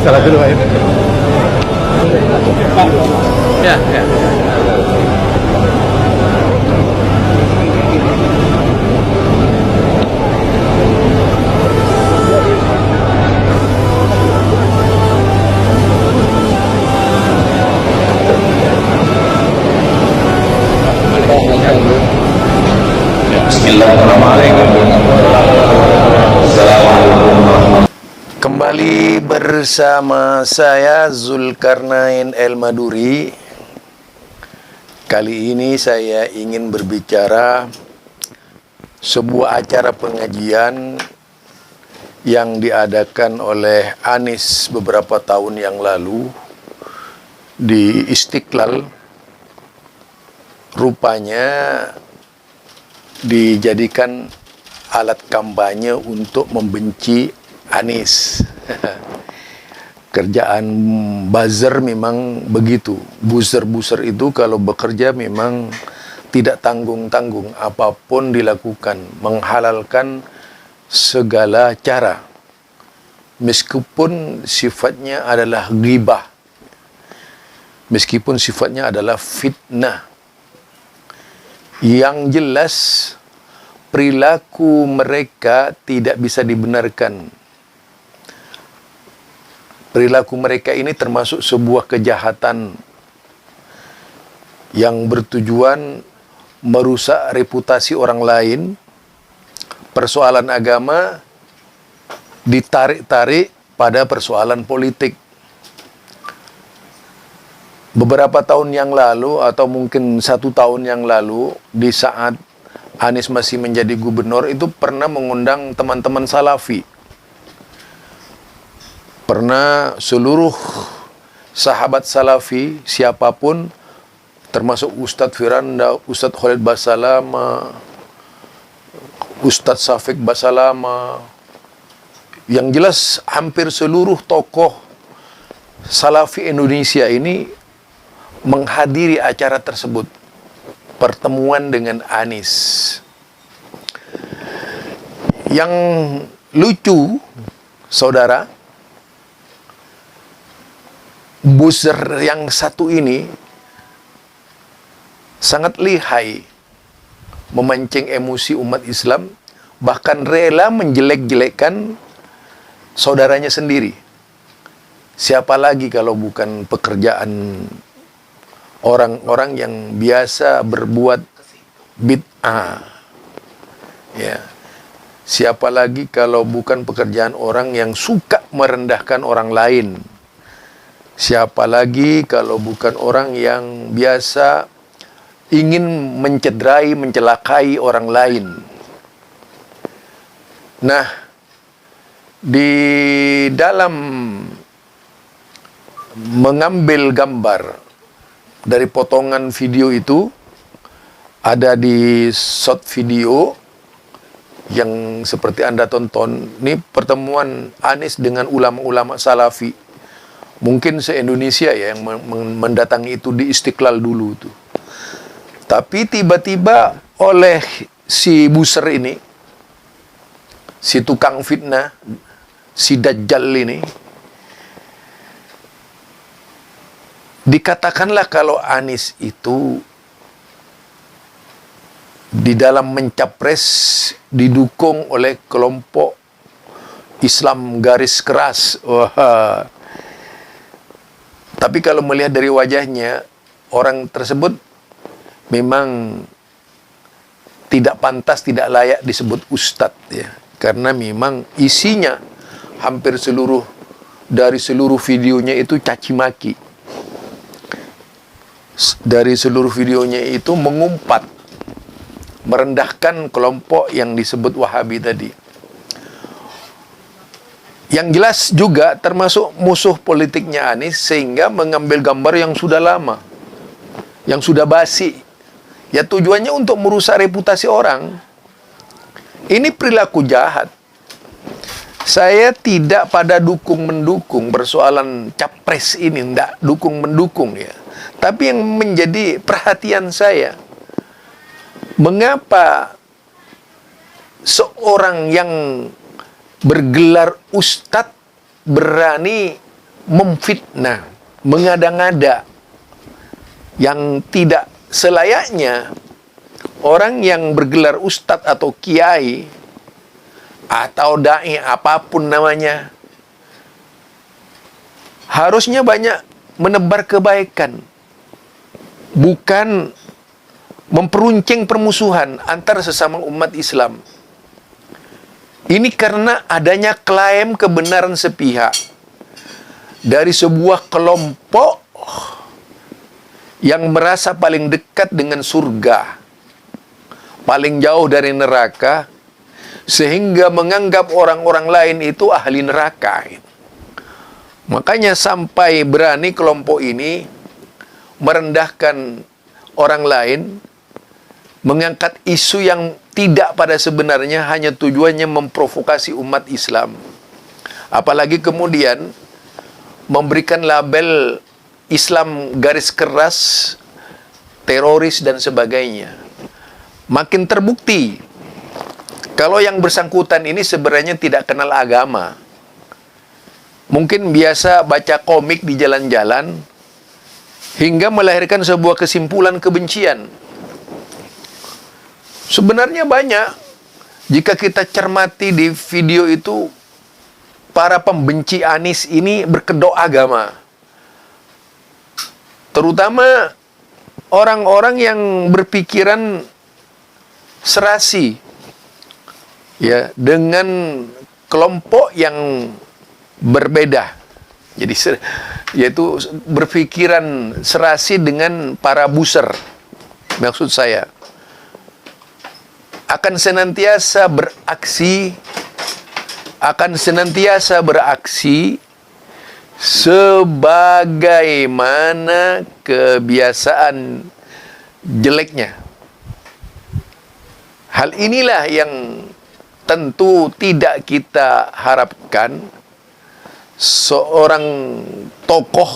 Salah dulu ini. Ya, ya. Kembali bersama saya Zulkarnain El-Maduri. Kali ini saya ingin berbicara sebuah acara pengajian yang diadakan oleh Anies beberapa tahun yang lalu di Istiqlal. Rupanya dijadikan alat kampanye untuk membenci Anies. Kerjaan buzzer memang begitu. Buzzer itu kalau bekerja memang tidak tanggung-tanggung, apapun dilakukan, menghalalkan segala cara, meskipun sifatnya adalah ghibah, meskipun sifatnya adalah fitnah. Yang jelas perilaku mereka tidak bisa dibenarkan. Perilaku mereka ini termasuk sebuah kejahatan yang bertujuan merusak reputasi orang lain. Persoalan agama ditarik-tarik pada persoalan politik. Beberapa tahun yang lalu atau mungkin 1 tahun yang lalu, di saat Anies masih menjadi gubernur, itu pernah mengundang teman-teman Salafi. Pernah seluruh sahabat Salafi, siapapun, termasuk Ustadz Firanda, Ustadz Khalid Basalama, Ustadz Syafiq Basalama, yang jelas hampir seluruh tokoh Salafi Indonesia ini menghadiri acara tersebut, pertemuan dengan Anies. Yang lucu, saudara, buzzer yang satu ini sangat lihai memancing emosi umat Islam, bahkan rela menjelek-jelekkan saudaranya sendiri. Siapa lagi kalau bukan pekerjaan orang-orang yang biasa berbuat bid'ah. Ya. Siapa lagi kalau bukan pekerjaan orang yang suka merendahkan orang lain. Siapa lagi kalau bukan orang yang biasa ingin mencederai, mencelakai orang lain. Nah, di dalam mengambil gambar dari potongan video itu, ada di short video yang seperti Anda tonton. Ini pertemuan Anies dengan ulama-ulama Salafi. Mungkin se-Indonesia ya yang mendatangi itu di Istiqlal dulu tuh. Tapi tiba-tiba oleh si buzzer ini, si tukang fitnah, si Dajjal ini, dikatakanlah kalau Anies itu di dalam mencapres didukung oleh kelompok Islam garis keras. Wah. Tapi kalau melihat dari wajahnya, orang tersebut memang tidak pantas, tidak layak disebut ustadz ya. Karena memang isinya hampir dari seluruh videonya itu caci maki. Dari seluruh videonya itu mengumpat, merendahkan kelompok yang disebut Wahabi tadi. Yang jelas juga termasuk musuh politiknya Anies, sehingga mengambil gambar yang sudah lama, yang sudah basi. Ya tujuannya untuk merusak reputasi orang. Ini perilaku jahat. Saya tidak pada dukung-mendukung persoalan capres ini, tidak dukung-mendukung ya. Tapi yang menjadi perhatian saya, mengapa seorang yang bergelar ustadz berani memfitnah, mengada-ngada yang tidak selayaknya orang yang bergelar ustadz atau kiai atau dai apapun namanya harusnya banyak menebar kebaikan, bukan memperuncing permusuhan antar sesama umat Islam. Ini karena adanya klaim kebenaran sepihak dari sebuah kelompok yang merasa paling dekat dengan surga, paling jauh dari neraka, sehingga menganggap orang-orang lain itu ahli neraka. Makanya sampai berani kelompok ini merendahkan orang lain, mengangkat isu yang tidak pada sebenarnya, hanya tujuannya memprovokasi umat Islam. Apalagi kemudian memberikan label Islam garis keras, teroris dan sebagainya. Makin terbukti kalau yang bersangkutan ini sebenarnya tidak kenal agama. Mungkin biasa baca komik di jalan-jalan hingga melahirkan sebuah kesimpulan kebencian. Sebenarnya banyak, jika kita cermati di video itu, para pembenci Anies ini berkedok agama. Terutama orang-orang yang berpikiran serasi ya dengan kelompok yang berbeda. Jadi yaitu berpikiran serasi dengan para buser. Maksud saya akan senantiasa beraksi sebagaimana kebiasaan jeleknya. Hal inilah yang tentu tidak kita harapkan seorang tokoh,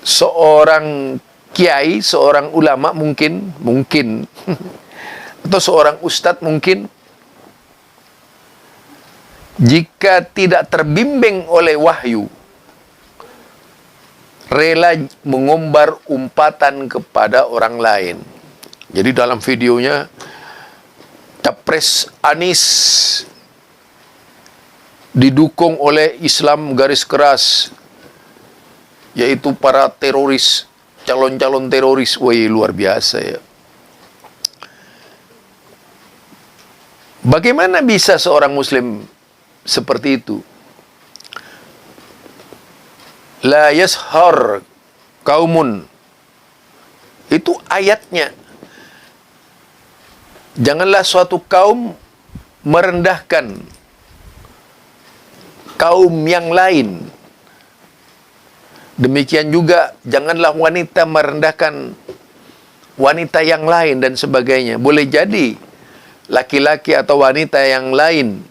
seorang kiai, seorang ulama mungkin atau seorang ustadz mungkin, jika tidak terbimbing oleh wahyu, rela mengumbar umpatan kepada orang lain. Jadi dalam videonya, Capres Anies didukung oleh Islam garis keras, yaitu para teroris, calon-calon teroris. Wih, luar biasa ya. Bagaimana bisa seorang muslim seperti itu? La yashar kaumun, itu ayatnya. Janganlah suatu kaum merendahkan kaum yang lain. Demikian juga janganlah wanita merendahkan wanita yang lain dan sebagainya. Boleh jadi laki-laki atau wanita yang lain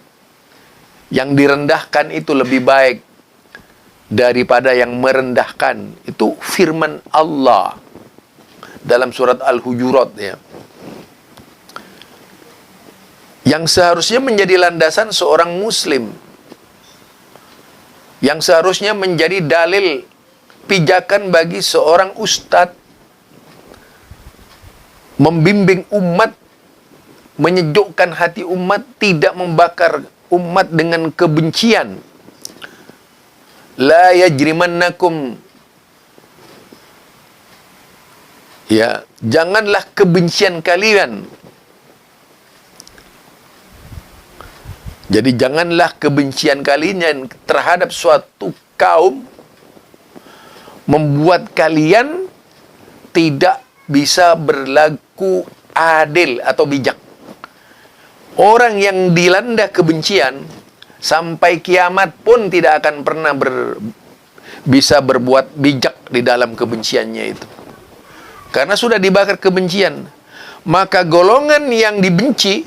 yang direndahkan itu lebih baik daripada yang merendahkan. Itu firman Allah dalam surat Al-Hujurat ya. Yang seharusnya menjadi landasan seorang muslim, yang seharusnya menjadi dalil pijakan bagi seorang ustadz, membimbing umat, menyejukkan hati umat, tidak membakar umat dengan kebencian. La yajrimannakum, ya, janganlah kebencian kalian. Jadi janganlah kebencian kalian terhadap suatu kaum membuat kalian tidak bisa berlaku adil atau bijak. Orang yang dilanda kebencian sampai kiamat pun tidak akan pernah bisa berbuat bijak di dalam kebenciannya itu. Karena sudah dibakar kebencian. Maka golongan yang dibenci,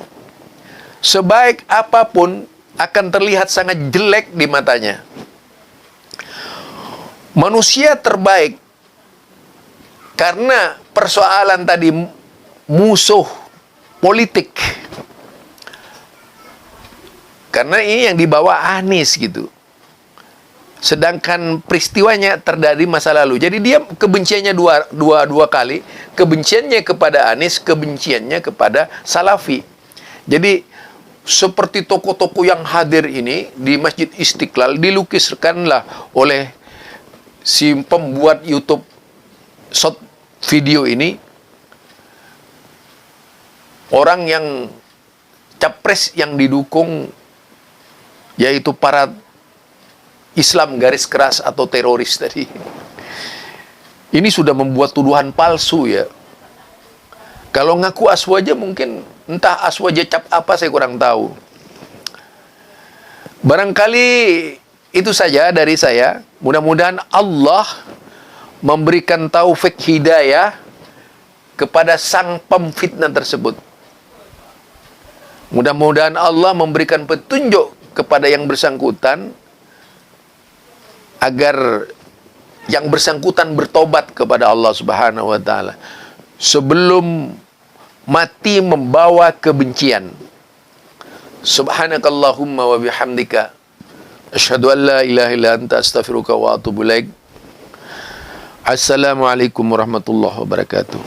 sebaik apapun, akan terlihat sangat jelek di matanya. Manusia terbaik, karena persoalan tadi musuh politik. Karena ini yang dibawa Anies gitu. Sedangkan peristiwanya terjadi masa lalu. Jadi dia kebenciannya dua kali. Kebenciannya kepada Anies, kebenciannya kepada Salafi. Jadi seperti tokoh-tokoh yang hadir ini di Masjid Istiqlal dilukiskanlah oleh si pembuat YouTube short video ini orang yang capres yang didukung, yaitu para Islam garis keras atau teroris tadi. Ini sudah membuat tuduhan palsu ya. Kalau ngaku Aswaja mungkin entah Aswaja cap apa, saya kurang tahu. Barangkali itu saja dari saya. Mudah-mudahan Allah memberikan taufik hidayah kepada sang pemfitnah tersebut. Mudah-mudahan Allah memberikan petunjuk kepada yang bersangkutan agar yang bersangkutan bertobat kepada Allah Subhanahu wa taala sebelum mati membawa kebencian. Subhanakallahumma wa bihamdika asyhadu an la ilaha illa anta astaghfiruka wa atubu ilaik. Assalamualaikum warahmatullahi wabarakatuh.